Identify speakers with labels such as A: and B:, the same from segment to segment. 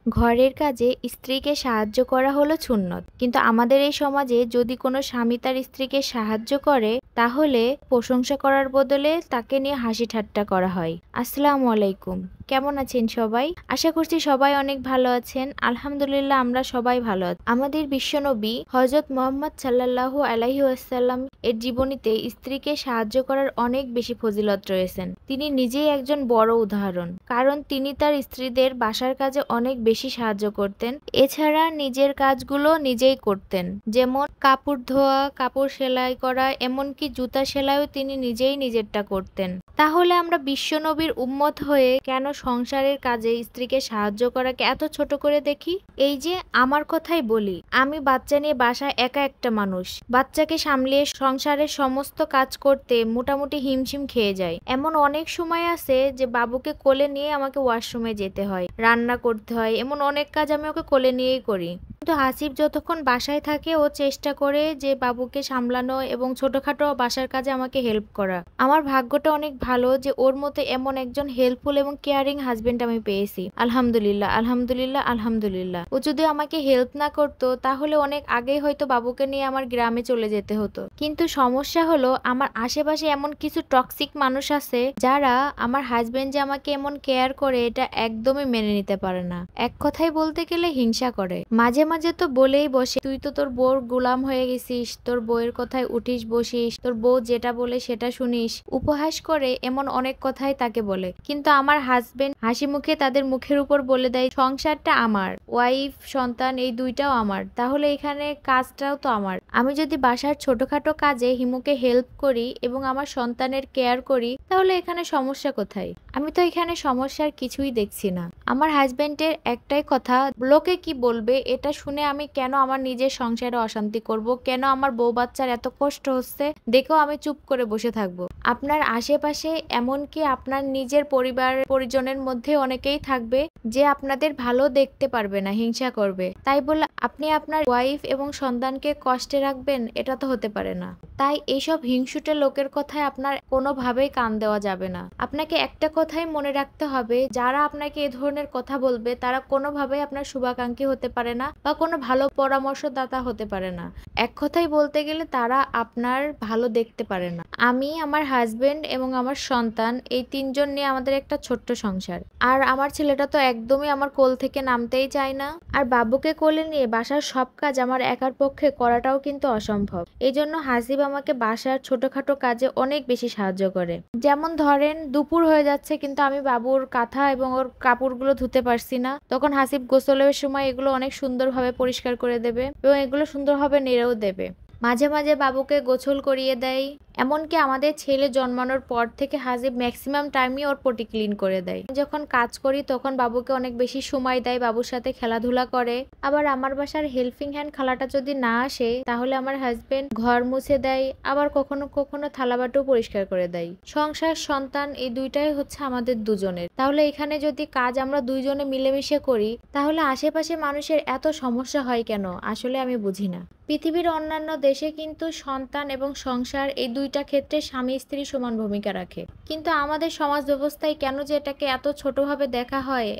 A: ঘরের কাজে স্ত্রীকে সাহায্য করা হলো সুন্নত, কিন্তু আমাদের এই সমাজে যদি কোনো স্বামী তার স্ত্রীকে সাহায্য করে তাহলে প্রশংসা করার বদলে তাকে নিয়ে হাসি ঠাট্টা করা হয়। আসসালামু আলাইকুম, কেমন আছেন সবাই? আশা করছি সবাই অনেক ভালো আছেন। আলহামদুলিল্লাহ, আমরা সবাই ভালো আছি। আমাদের বিশ্বনবী হযরত মুহাম্মদ সাল্লাল্লাহু আলাইহি ওয়াসাল্লাম এর জীবনীতে স্ত্রীকে সাহায্য করার অনেক বেশি ফজিলত রয়েছেন। তিনি নিজেই একজন বড় উদাহরণ, কারণ তিনি তার স্ত্রীদের বাসার কাজে অনেক বেশি সাহায্য করতেন। এছাড়া নিজের কাজগুলো নিজেই করতেন, যেমন কাপড় ধোয়া, কাপড় সেলাই করা, এমনকি জুতা সেলাইও তিনি নিজেই নিজেরটা করতেন। তাহলে আমরা বিশ্বনবীর উম্মত হয়ে কেন সংসারের কাজে স্ত্রীকে সাহায্য করাকে এত ছোট করে দেখি? এই যে আমার কথাই বলি, আমি বাচ্চা নিয়ে বাসায় একা একটা মানুষ, বাচ্চাকে সামলিয়ে সংসারের সমস্ত কাজ করতে মোটামুটি হিমশিম খেয়ে যায়। এমন অনেক সময় আছে যে বাবুকে কোলে নিয়ে আমাকে ওয়াশরুমে যেতে হয়, রান্না করতে হয়, এমন অনেক কাজ আমি ওকে কোলে নিয়েই করি। কিন্তু হাসিব যতক্ষণ বাসায় থাকে ও চেষ্টা করে যে বাবুকে সামলানো এবং ছোটখাটো বাসার কাজে আমাকে হেল্প করা। আমার ভাগ্যটা অনেক ভালো যে ওর মতো এমন একজন হেল্পফুল এবং কেয়ারিং হাজবেন্ড আমি পেয়েছি। আলহামদুলিল্লাহ, আলহামদুলিল্লাহ, আলহামদুলিল্লাহ। ও যদি আমাকে হেল্প না করতো তাহলে অনেক আগেই হয়তো বাবুকে নিয়ে আমার গ্রামে চলে যেতে হতো। কিন্তু সমস্যা হলো আমার আশেপাশে এমন কিছু টক্সিক মানুষ আছে যারা আমার হাজবেন্ড যে আমাকে এমন কেয়ার করে এটা একদমই মেনে নিতে পারে না। এক কথায় বলতে গেলে হিংসা করে। মাঝে মাঝে তো বলেই বসে, তুই তো তোর বউর গোলাম হয়ে গেছিস, তোর বউয়ের কথায় উঠিস বসিস, তোর বউ যেটা বলে সেটা শুনিস। উপহাস করে এমন অনেক কথাই তাকে বলে। কিন্তু আমার হাজবেন্ড হাসি মুখে তাদের মুখের উপর বলে দেয়, সংসারটা আমার, ওয়াইফ সন্তান এই দুইটাও আমার, তাহলে এখানে কাজটাও তো আমার। আমি যদি বাসার ছোটখাটো কাজে হিমুকে হেল্প করি এবং আমার সন্তানের কেয়ার করি তাহলে এখানে সমস্যা কোথায়? আমি তো এখানে সমস্যার কিছুই দেখছি না। আমার হাজবেন্ডের একটাই কথা, লোকে কি বলবে এটা শুনে আমি কেন আমার নিজের সংসারে অশান্তি করব, কেন আমার বউ বাচ্চার এত কষ্ট হচ্ছে দেখেও আমি চুপ করে বসে থাকবো। আপনার আশেপাশে এমনকি আপনার নিজের পরিবার পরিজনের মধ্যে অনেকেই থাকবে যে আপনাদের ভালো দেখতে পারবে না, হিংসা করবে। তাই বলে আপনি আপনার ওয়াইফ এবং সন্তানকে কষ্টে রাখবেন, এটা তো হতে পারে না। তাই এইসব হিংসুটে লোকের কথায় আপনার কোনোভাবেই কান দেওয়া যাবে না। আপনাকে একটা কথাই মনে রাখতে হবে, যারা আপনাকে এ ধরনের কথা বলবে তারা কোনোভাবেই আপনার শুভাকাঙ্ক্ষী হতে পারে না বা কোনো ভালো পরামর্শদাতা হতে পারে না। এক কথাই বলতে গেলে তারা আপনার ভালো দেখতে পারে না। আমি, আমার হাজবেন্ড এবং আমার সন্তান, এই তিনজন নিয়ে আমাদের একটা ছোট্ট সংসার। আর আমার ছেলেটা তো একদমই আমার কোল থেকে নামতেই চায় না। আর বাবুকে কোলে নিয়ে বাসার সব কাজ আমার একার পক্ষে করাটাও কিন্তু অসম্ভব। এই জন্য হাসিব আমাকে বাসার ছোটখাটো কাজে অনেক বেশি সাহায্য করে। যেমন ধরেন দুপুর হয়ে যাচ্ছে কিন্তু আমি বাবুর কাঁথা এবং ওর কাপড়গুলো ধুতে পারছি না, তখন হাসিব গোসলের সময় এগুলো অনেক সুন্দরভাবে পরিষ্কার করে দেবে এবং এগুলো সুন্দরভাবে নেড়েও দেবে। মাঝে মাঝে বাবুকে গোসল করিয়ে দেয়। এমনকি আমাদের ছেলে জন্মানোর পর থেকে হাসিব ম্যাক্সিমাম টাইমই ওর পটি ক্লিন করে দেয়। যখন কাজ করি তখন বাবুকে অনেক বেশি সময় দেয়, বাবুর সাথে খেলাধুলা করে। আবার আমার বাসার হেল্পিং হ্যান্ড খালাটা যদি না আসে তাহলে আমার হাজবেন্ড ঘর মুছে দেয়, আবার কখনো কখনো থালাবাটিও পরিষ্কার করে দেয়। সংসার, সন্তান এই দুইটাই হচ্ছে আমাদের দুজনের। তাহলে এখানে যদি কাজ আমরা দুইজনে মিলেমিশে করি তাহলে আশেপাশে মানুষের এত সমস্যা হয় কেন? আসলে আমি বুঝি না। পৃথিবীর অন্যান্য দেশে কিন্তু সন্তান এবং সংসার এই দুইটা ক্ষেত্রে স্বামী স্ত্রী সমান ভূমিকা রাখে, কিন্তু আমাদের সমাজ ব্যবস্থায় কেন যে এটাকে এত ছোটভাবে দেখা হয়?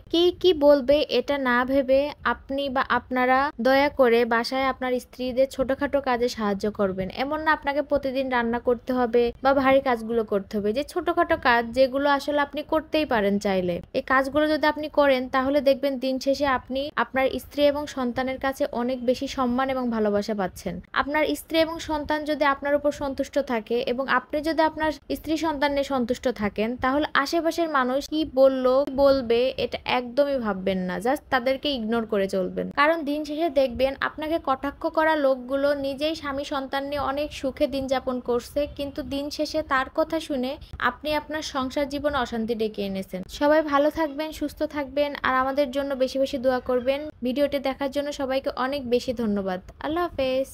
A: কি বলবে এটা না ভেবে আপনি বা আপনারা দয়া করে বাসায় আপনার স্ত্রীদের ছোটখাটো কাজে সাহায্য করবেন। এমন না আপনাকে প্রতিদিন রান্না করতে হবে বা ভারী কাজগুলো করতে হবে, যে ছোটখাটো কাজ যেগুলো আসলে আপনি করতেই পারেন চাইলে, এই কাজগুলো যদি আপনি করেন তাহলে দেখবেন দিন শেষে আপনি আপনার স্ত্রী এবং সন্তানের কাছে অনেক বেশি সম্মান এবং ভালোবাসা পাচ্ছেন। আপনার স্ত্রী এবং সন্তান যদি আপনার উপর সন্তুষ্ট থাকে এবং আপনি যদি আপনার স্ত্রী সন্তান নিয়ে সন্তুষ্ট থাকেন তাহলে আশেপাশের মানুষ কি বলবে এটা একদমই ভাববেন না, জাস্ট তাদেরকে ইগনোর করে চলবেন। কারণ দিন শেষে দেখবেন আপনাকে কটাক্ষ করা লোকগুলো নিজেই স্বামী সন্তান নিয়ে অনেক সুখে দিন যাপন করছে, কিন্তু দিন শেষে তার কথা শুনে আপনি আপনার সংসার জীবনে অশান্তি ডেকে এনেছেন। সবাই ভালো থাকবেন, সুস্থ থাকবেন আর আমাদের জন্য বেশি বেশি দোয়া করবেন। ভিডিওটি দেখার জন্য সবাইকে অনেক বেশি ধন্যবাদ। আল্লাহ হাফেজ।